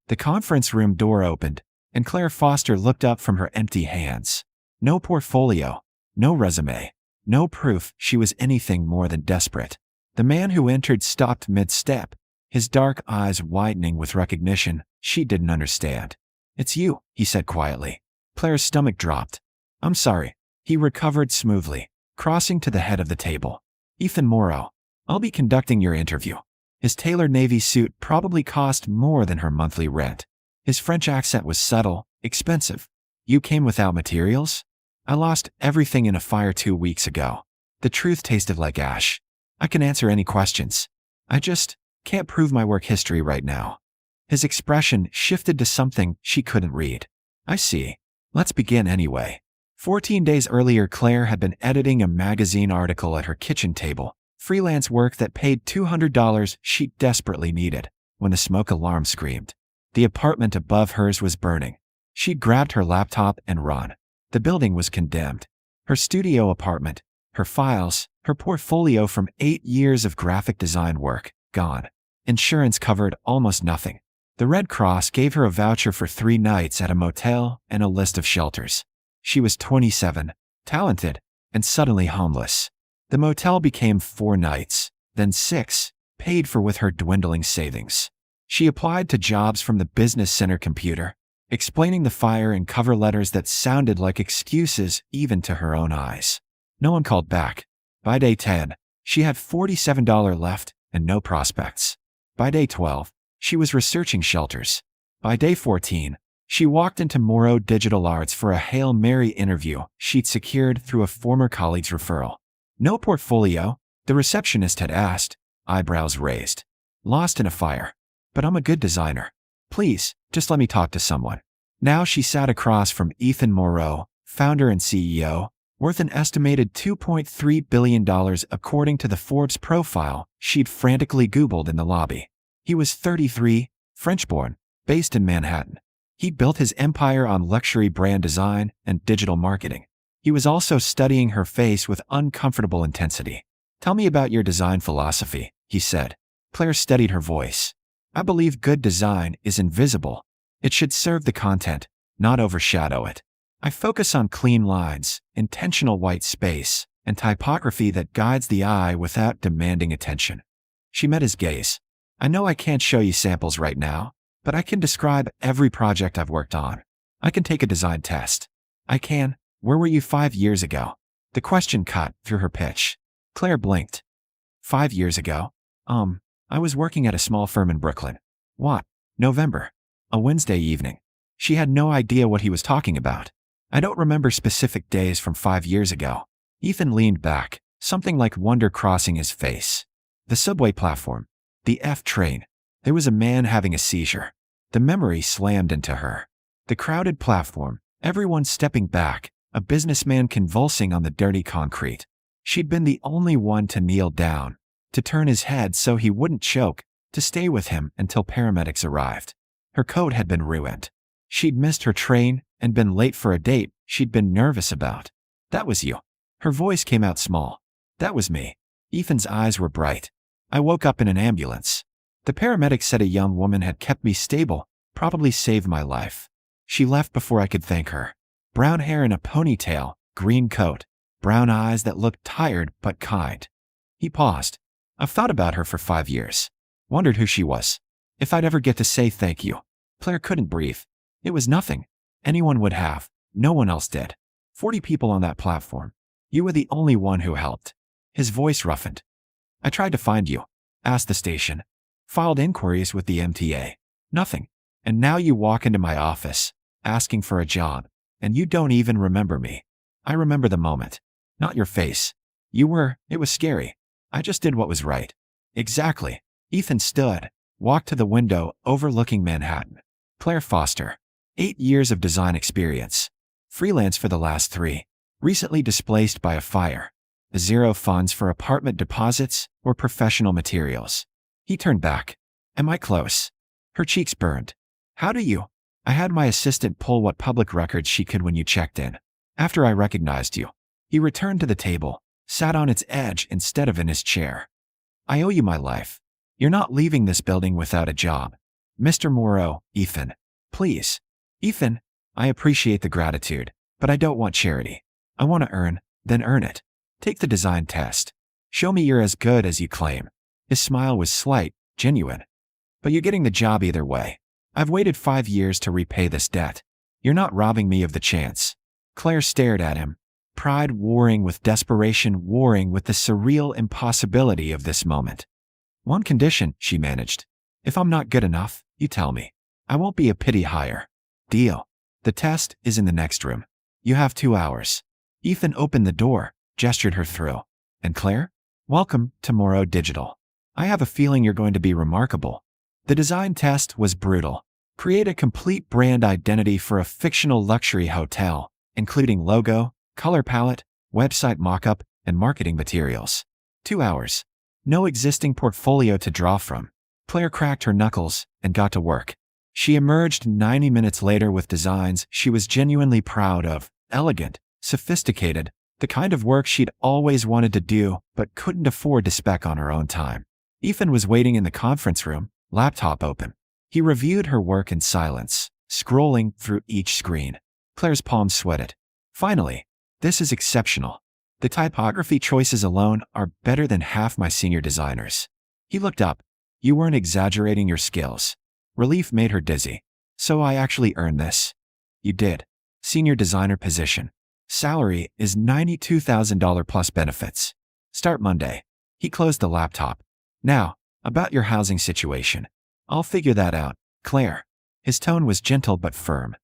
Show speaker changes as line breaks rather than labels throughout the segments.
The conference room door opened, and Claire Foster looked up from her empty hands. No portfolio, no resume, no proof she was anything more than desperate. The man who entered stopped mid-step, his dark eyes widening with recognition she didn't understand. "It's you," he said quietly. Claire's stomach dropped. "I'm sorry." He recovered smoothly, crossing to the head of the table. "Ethan Moreau. I'll be conducting your interview." His tailored navy suit probably cost more than her monthly rent. His French accent was subtle, expensive. "You came without materials?" "I lost everything in a fire 2 weeks ago." The truth tasted like ash. "I can answer any questions. I just can't prove my work history right now." His expression shifted to something she couldn't read. "I see. Let's begin anyway." 14 days earlier, Claire had been editing a magazine article at her kitchen table, freelance work that paid $200 she desperately needed, when the smoke alarm screamed. The apartment above hers was burning. She grabbed her laptop and run. The building was condemned. Her studio apartment, her files, her portfolio from 8 years of graphic design work, gone. Insurance covered almost nothing. The Red Cross gave her a voucher for 3 nights at a motel and a list of shelters. She was 27, talented, and suddenly homeless. The motel became 4 nights, then 6, paid for with her dwindling savings. She applied to jobs from the business center computer, explaining the fire in cover letters that sounded like excuses even to her own eyes. No one called back. By day 10, she had $47 left and no prospects. By day 12, she was researching shelters. By day 14, she walked into Moreau Digital Arts for a Hail Mary interview she'd secured through a former colleague's referral. "No portfolio?" the receptionist had asked, eyebrows raised. "Lost in a fire. But I'm a good designer. Please, just let me talk to someone." Now she sat across from Ethan Moreau, founder and CEO, worth an estimated $2.3 billion according to the Forbes profile she'd frantically Googled in the lobby. He was 33, French-born, based in Manhattan. He'd built his empire on luxury brand design and digital marketing. He was also studying her face with uncomfortable intensity. "Tell me about your design philosophy," he said. Claire steadied her voice. "I believe good design is invisible. It should serve the content, not overshadow it. I focus on clean lines, intentional white space, and typography that guides the eye without demanding attention." She met his gaze. "I know I can't show you samples right now, but I can describe every project I've worked on. I can take a design test. I can. Where were you 5 years ago?" The question cut through her pitch. Claire blinked. 5 years ago? I was working at a small firm in Brooklyn." "What?" "November. A Wednesday evening." She had no idea what he was talking about. "I don't remember specific days from 5 years ago." Ethan leaned back, something like wonder crossing his face. The subway platform. The F train. There was a man having a seizure. The memory slammed into her. The crowded platform, everyone stepping back, a businessman convulsing on the dirty concrete. She'd been the only one to kneel down, to turn his head so he wouldn't choke, to stay with him until paramedics arrived. Her coat had been ruined. She'd missed her train and been late for a date she'd been nervous about. "That was you." Her voice came out small. "That was me." Ethan's eyes were bright. "I woke up in an ambulance. The paramedic said a young woman had kept me stable, probably saved my life. She left before I could thank her. Brown hair in a ponytail, green coat, brown eyes that looked tired but kind." He paused. "I've thought about her for 5 years. Wondered who she was. If I'd ever get to say thank you." Claire couldn't breathe. It was nothing. Anyone would have. No one else did. 40 people on that platform. You were the only one who helped. His voice roughened. "I tried to find you. Asked the station. Filed inquiries with the MTA. Nothing. And now you walk into my office, asking for a job, and you don't even remember me. I remember the moment. Not your face. It was scary. I just did what was right." "Exactly." Ethan stood, walked to the window overlooking Manhattan. Claire Foster. 8 years of design experience. Freelance for the last 3. Recently displaced by a fire. 0 funds for apartment deposits or professional materials. He turned back. "Am I close?" Her cheeks burned. "How do you?" "I had my assistant pull what public records she could when you checked in. After I recognized you." He returned to the table, sat on its edge instead of in his chair. "I owe you my life. You're not leaving this building without a job. Mr. Moreau, Ethan. Please. Ethan, I appreciate the gratitude, but I don't want charity. I want to earn, then earn it. Take the design test. Show me you're as good as you claim. His smile was slight, genuine. But you're getting the job either way. I've waited 5 years to repay this debt. You're not robbing me of the chance. Claire stared at him, pride warring with desperation, warring with the surreal impossibility of this moment. One condition, she managed. If I'm not good enough, you tell me. I won't be a pity hire. Deal. The test is in the next room. You have 2 hours. Ethan opened the door, gestured her through. And Claire? Welcome to Moreau Digital. I have a feeling you're going to be remarkable. The design test was brutal. Create a complete brand identity for a fictional luxury hotel, including logo, color palette, website mockup, and marketing materials. 2 hours. No existing portfolio to draw from. Claire cracked her knuckles and got to work. She emerged 90 minutes later with designs she was genuinely proud of, elegant, sophisticated, the kind of work she'd always wanted to do but couldn't afford to spec on her own time. Ethan was waiting in the conference room, laptop open. He reviewed her work in silence, scrolling through each screen. Claire's palms sweated. Finally, this is exceptional. The typography choices alone are better than half my senior designers. He looked up. You weren't exaggerating your skills. Relief made her dizzy. So I actually earned this. You did. Senior designer position. Salary is $92,000 plus benefits. Start Monday. He closed the laptop. Now, about your housing situation. I'll figure that out, Claire. His tone was gentle but firm.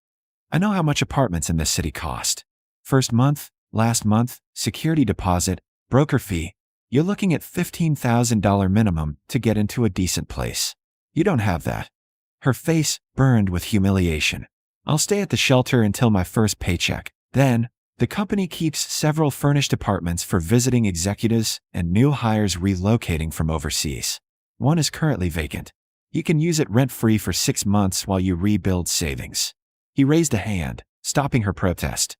I know how much apartments in this city cost. First month, last month, security deposit, broker fee. You're looking at $15,000 minimum to get into a decent place. You don't have that. Her face burned with humiliation. I'll stay at the shelter until my first paycheck. Then, the company keeps several furnished apartments for visiting executives and new hires relocating from overseas. One is currently vacant. You can use it rent-free for 6 months while you rebuild savings. He raised a hand, stopping her protest.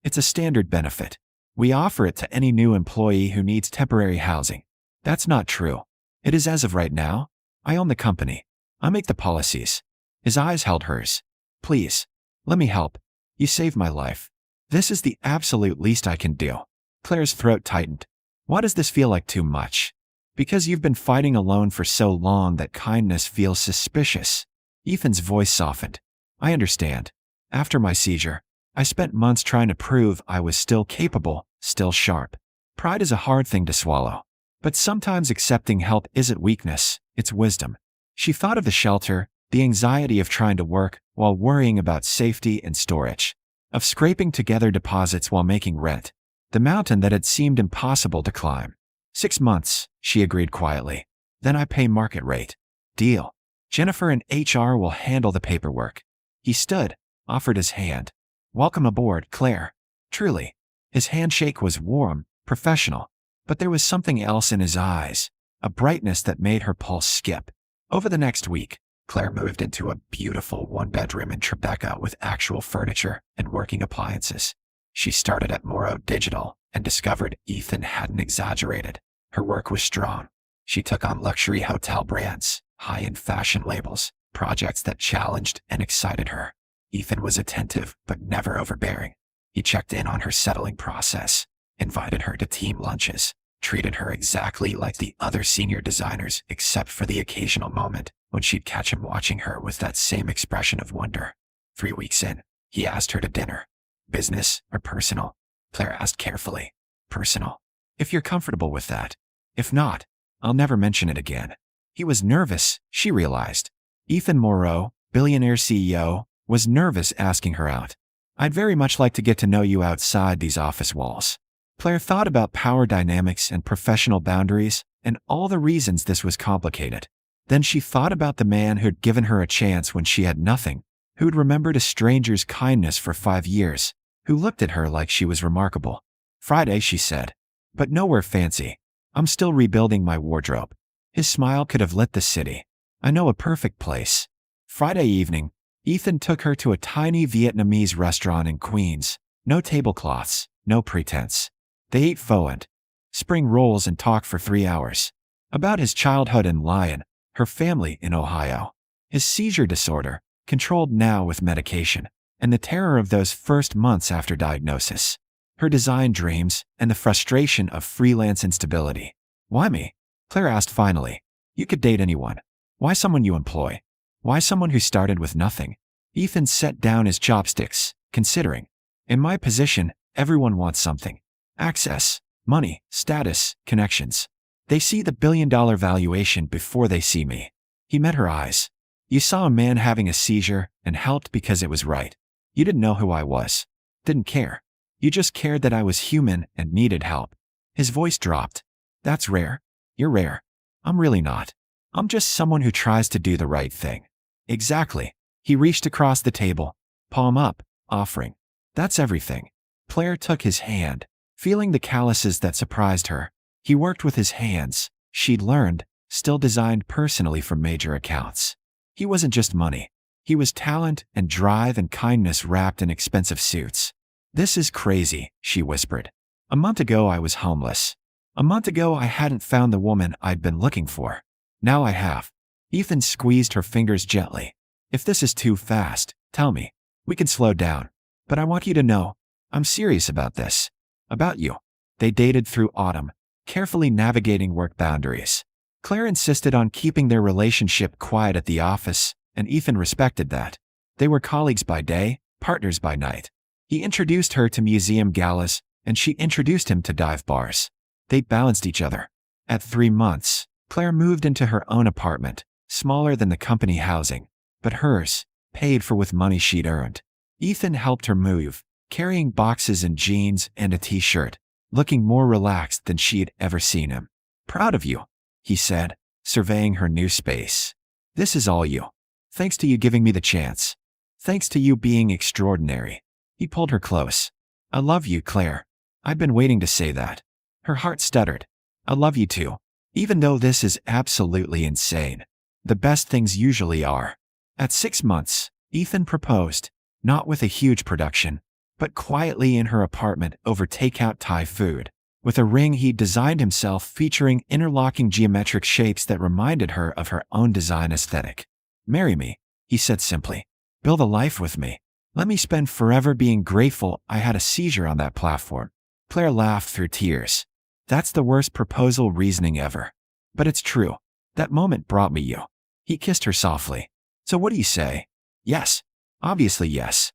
It's a standard benefit. We offer it to any new employee who needs temporary housing. That's not true. It is as of right now. I own the company. I make the policies. His eyes held hers. Please, let me help. You saved my life. This is the absolute least I can do. Claire's throat tightened. Why does this feel like too much? Because you've been fighting alone for so long that kindness feels suspicious. Ethan's voice softened. I understand. After my seizure, I spent months trying to prove I was still capable, still sharp. Pride is a hard thing to swallow. But sometimes accepting help isn't weakness, it's wisdom. She thought of the shelter, the anxiety of trying to work while worrying about safety and storage, of scraping together deposits while making rent, the mountain that had seemed impossible to climb. 6 months, she agreed quietly. Then I pay market rate. Deal. Jennifer and HR will handle the paperwork. He stood, offered his hand. Welcome aboard, Claire. Truly. His handshake was warm, professional, but there was something else in his eyes, a brightness that made her pulse skip. Over the next week, Claire moved into a beautiful 1-bedroom in Tribeca with actual furniture and working appliances. She started at Moreau Digital and discovered Ethan hadn't exaggerated. Her work was strong. She took on luxury hotel brands, high-end fashion labels, projects that challenged and excited her. Ethan was attentive but never overbearing. He checked in on her settling process, invited her to team lunches, treated her exactly like the other senior designers except for the occasional moment when she'd catch him watching her with that same expression of wonder. 3 weeks in, he asked her to dinner. Business or personal? Claire asked carefully. Personal. If you're comfortable with that. If not, I'll never mention it again. He was nervous, she realized. Ethan Moreau, Billionaire CEO, was nervous asking her out. I'd very much like to get to know you outside these office walls. Claire thought about power dynamics and professional boundaries and all the reasons this was complicated. Then she thought about the man who'd given her a chance when she had nothing, who'd remembered a stranger's kindness for 5 years, who looked at her like she was remarkable. Friday, she said. But nowhere fancy. I'm still rebuilding my wardrobe. His smile could have lit the city. I know a perfect place. Friday evening, Ethan took her to a tiny Vietnamese restaurant in Queens. No tablecloths, no pretense. They ate pho and spring rolls and talked for 3 hours. About his childhood in Lyon, her family in Ohio. His seizure disorder, controlled now with medication, and the terror of those first months after diagnosis. Her design dreams, and the frustration of freelance instability. Why me? Claire asked finally. You could date anyone. Why someone you employ? Why someone who started with nothing? Ethan set down his chopsticks, considering. In my position, everyone wants something. Access, money, status, connections. They see the billion-dollar valuation before they see me. He met her eyes. You saw a man having a seizure and helped because it was right. You didn't know who I was. Didn't care. You just cared that I was human and needed help. His voice dropped. That's rare. You're rare. I'm really not. I'm just someone who tries to do the right thing. Exactly. He reached across the table, palm up, offering. That's everything. Claire took his hand, feeling the calluses that surprised her. He worked with his hands, she'd learned, still designed personally for major accounts. He wasn't just money. He was talent and drive and kindness wrapped in expensive suits. This is crazy, she whispered. A month ago I was homeless. A month ago I hadn't found the woman I'd been looking for. Now I have. Ethan squeezed her fingers gently. If this is too fast, tell me. We can slow down. But I want you to know, I'm serious about this. About you. They dated through autumn, carefully navigating work boundaries. Claire insisted on keeping their relationship quiet at the office, and Ethan respected that. They were colleagues by day, partners by night. He introduced her to museum galas, and she introduced him to dive bars. They balanced each other. At 3 months, Claire moved into her own apartment, smaller than the company housing, but hers, paid for with money she'd earned. Ethan helped her move, carrying boxes and jeans and a t-shirt, looking more relaxed than she'd ever seen him. Proud of you, he said, surveying her new space. This is all you. Thanks to you giving me the chance. Thanks to you being extraordinary. He pulled her close. I love you, Claire. I've been waiting to say that. Her heart stuttered. I love you too. Even though this is absolutely insane. The best things usually are. At 6 months, Ethan proposed, not with a huge production, but quietly in her apartment over takeout Thai food, with a ring he'd designed himself featuring interlocking geometric shapes that reminded her of her own design aesthetic. Marry me, he said simply. Build a life with me. Let me spend forever being grateful I had a seizure on that platform. Claire laughed through tears. That's the worst proposal reasoning ever. But it's true. That moment brought me you. He kissed her softly. So what do you say? Yes. Obviously yes.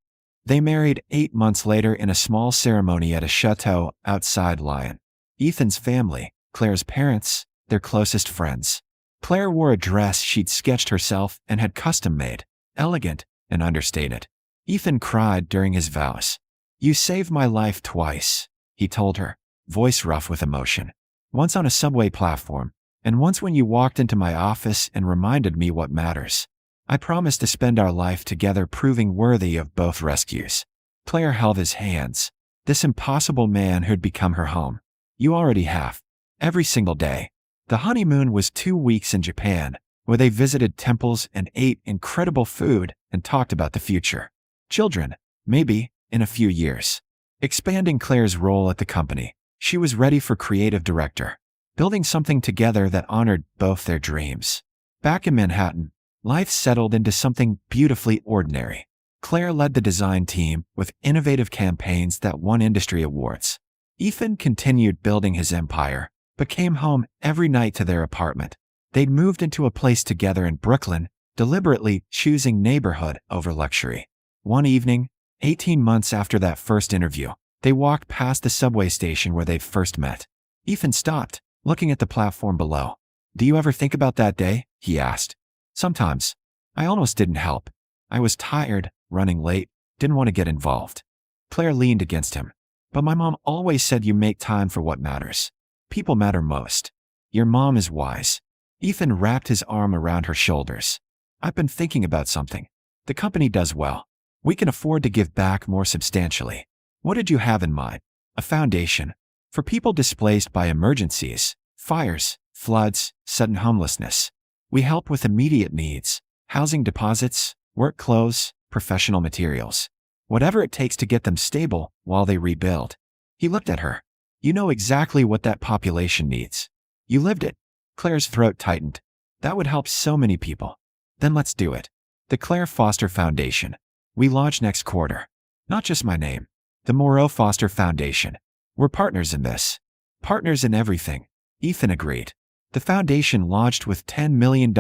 They married 8 months later in a small ceremony at a chateau outside Lyon. Ethan's family, Claire's parents, their closest friends. Claire wore a dress she'd sketched herself and had custom made, elegant and understated. Ethan cried during his vows. You saved my life twice, he told her, voice rough with emotion. Once on a subway platform, and once when you walked into my office and reminded me what matters. I promise to spend our life together proving worthy of both rescues. Claire held his hands. This impossible man who'd become her home. You already have. Every single day. The honeymoon was 2 weeks in Japan, where they visited temples and ate incredible food and talked about the future. Children, maybe, in a few years. Expanding Claire's role at the company, she was ready for creative director. Building something together that honored both their dreams. Back in Manhattan, life settled into something beautifully ordinary. Claire led the design team with innovative campaigns that won industry awards. Ethan continued building his empire, but came home every night to their apartment. They'd moved into a place together in Brooklyn, deliberately choosing neighborhood over luxury. One evening, 18 months after that first interview, they walked past the subway station where they'd first met. Ethan stopped, looking at the platform below. Do you ever think about that day? He asked. Sometimes. I almost didn't help. I was tired, running late, didn't want to get involved. Claire leaned against him. But my mom always said you make time for what matters. People matter most. Your mom is wise. Ethan wrapped his arm around her shoulders. I've been thinking about something. The company does well. We can afford to give back more substantially. What did you have in mind? A foundation. For people displaced by emergencies, fires, floods, sudden homelessness. We help with immediate needs, housing deposits, work clothes, professional materials. Whatever it takes to get them stable while they rebuild. He looked at her. You know exactly what that population needs. You lived it. Claire's throat tightened. That would help so many people. Then let's do it. The Claire Foster Foundation. We launch next quarter. Not just my name. The Moreau Foster Foundation. We're partners in this. Partners in everything. Ethan agreed. The foundation launched with $10 million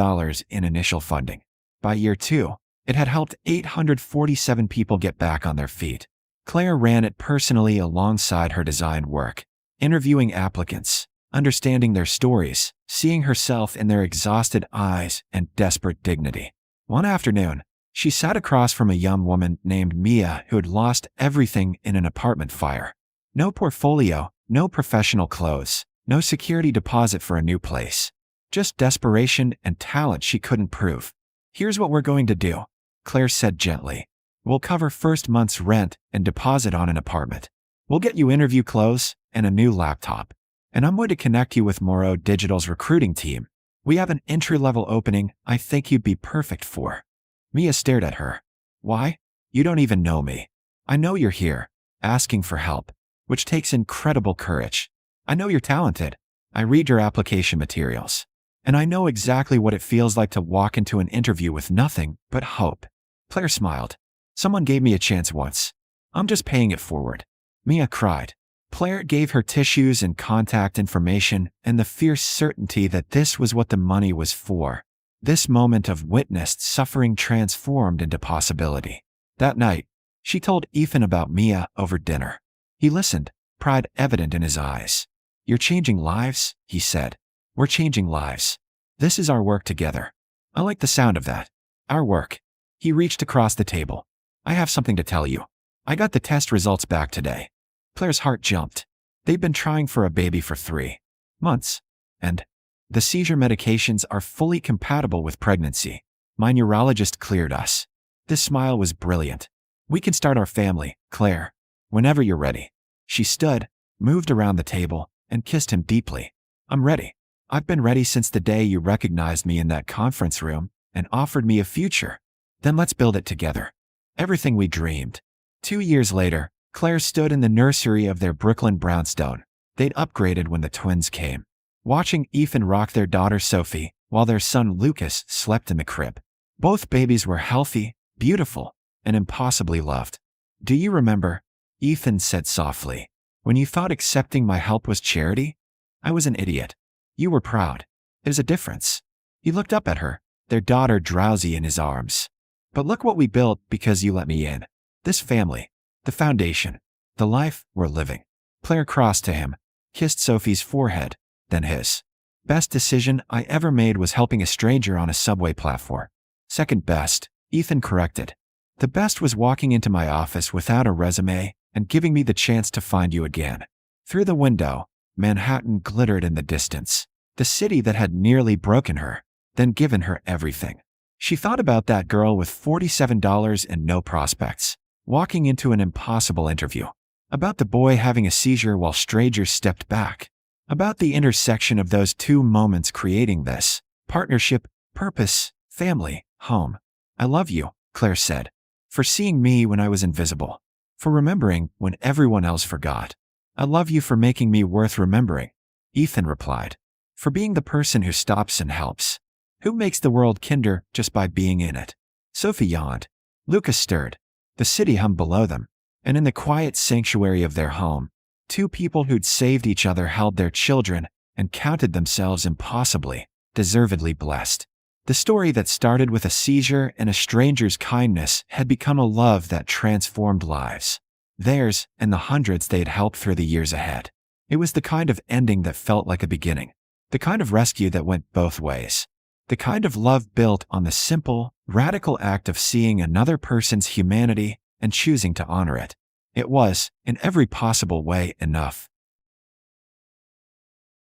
in initial funding. By year 2, it had helped 847 people get back on their feet. Claire ran it personally alongside her design work, interviewing applicants, understanding their stories, seeing herself in their exhausted eyes and desperate dignity. One afternoon, she sat across from a young woman named Mia who had lost everything in an apartment fire. No portfolio, no professional clothes, no security deposit for a new place. Just desperation and talent she couldn't prove. Here's what we're going to do, Claire said gently. We'll cover first month's rent and deposit on an apartment. We'll get you interview clothes and a new laptop. And I'm going to connect you with Moreau Digital's recruiting team. We have an entry-level opening I think you'd be perfect for. Mia stared at her. Why? You don't even know me. I know you're here, asking for help, which takes incredible courage. I know you're talented. I read your application materials. And I know exactly what it feels like to walk into an interview with nothing but hope. Claire smiled. Someone gave me a chance once. I'm just paying it forward. Mia cried. Claire gave her tissues and contact information and the fierce certainty that this was what the money was for. This moment of witnessed suffering transformed into possibility. That night, she told Ethan about Mia over dinner. He listened, pride evident in his eyes. You're changing lives, he said. We're changing lives. This is our work together. I like the sound of that. Our work. He reached across the table. I have something to tell you. I got the test results back today. Claire's heart jumped. They've been trying for a baby for 3 months. And the seizure medications are fully compatible with pregnancy. My neurologist cleared us. This smile was brilliant. We can start our family, Claire. Whenever you're ready. She stood, moved around the table, and kissed him deeply. I'm ready. I've been ready since the day you recognized me in that conference room and offered me a future. Then let's build it together. Everything we dreamed. 2 years later, Claire stood in the nursery of their Brooklyn brownstone. They'd upgraded when the twins came. Watching Ethan rock their daughter Sophie while their son Lucas slept in the crib. Both babies were healthy, beautiful, and impossibly loved. Do you remember? Ethan said softly. When you thought accepting my help was charity? I was an idiot. You were proud. There's a difference. He looked up at her, their daughter drowsy in his arms. But look what we built because you let me in. This family. The foundation. The life we're living. Claire crossed to him, kissed Sophie's forehead, then his. Best decision I ever made was helping a stranger on a subway platform. Second best, Ethan corrected. The best was walking into my office without a resume and giving me the chance to find you again. Through the window, Manhattan glittered in the distance. The city that had nearly broken her, then given her everything. She thought about that girl with $47 and no prospects, walking into an impossible interview. About the boy having a seizure while strangers stepped back. About the intersection of those 2 moments creating this. Partnership, purpose, family, home. I love you, Claire said. For seeing me when I was invisible. For remembering when everyone else forgot. I love you for making me worth remembering. Ethan replied. For being the person who stops and helps. Who makes the world kinder just by being in it. Sophie yawned. Lucas stirred. The city hummed below them. And in the quiet sanctuary of their home, 2 people who'd saved each other held their children and counted themselves impossibly, deservedly blessed. The story that started with a seizure and a stranger's kindness had become a love that transformed lives. Theirs and the hundreds they'd helped through the years ahead. It was the kind of ending that felt like a beginning. The kind of rescue that went both ways. The kind of love built on the simple, radical act of seeing another person's humanity and choosing to honor it. It was, in every possible way, enough.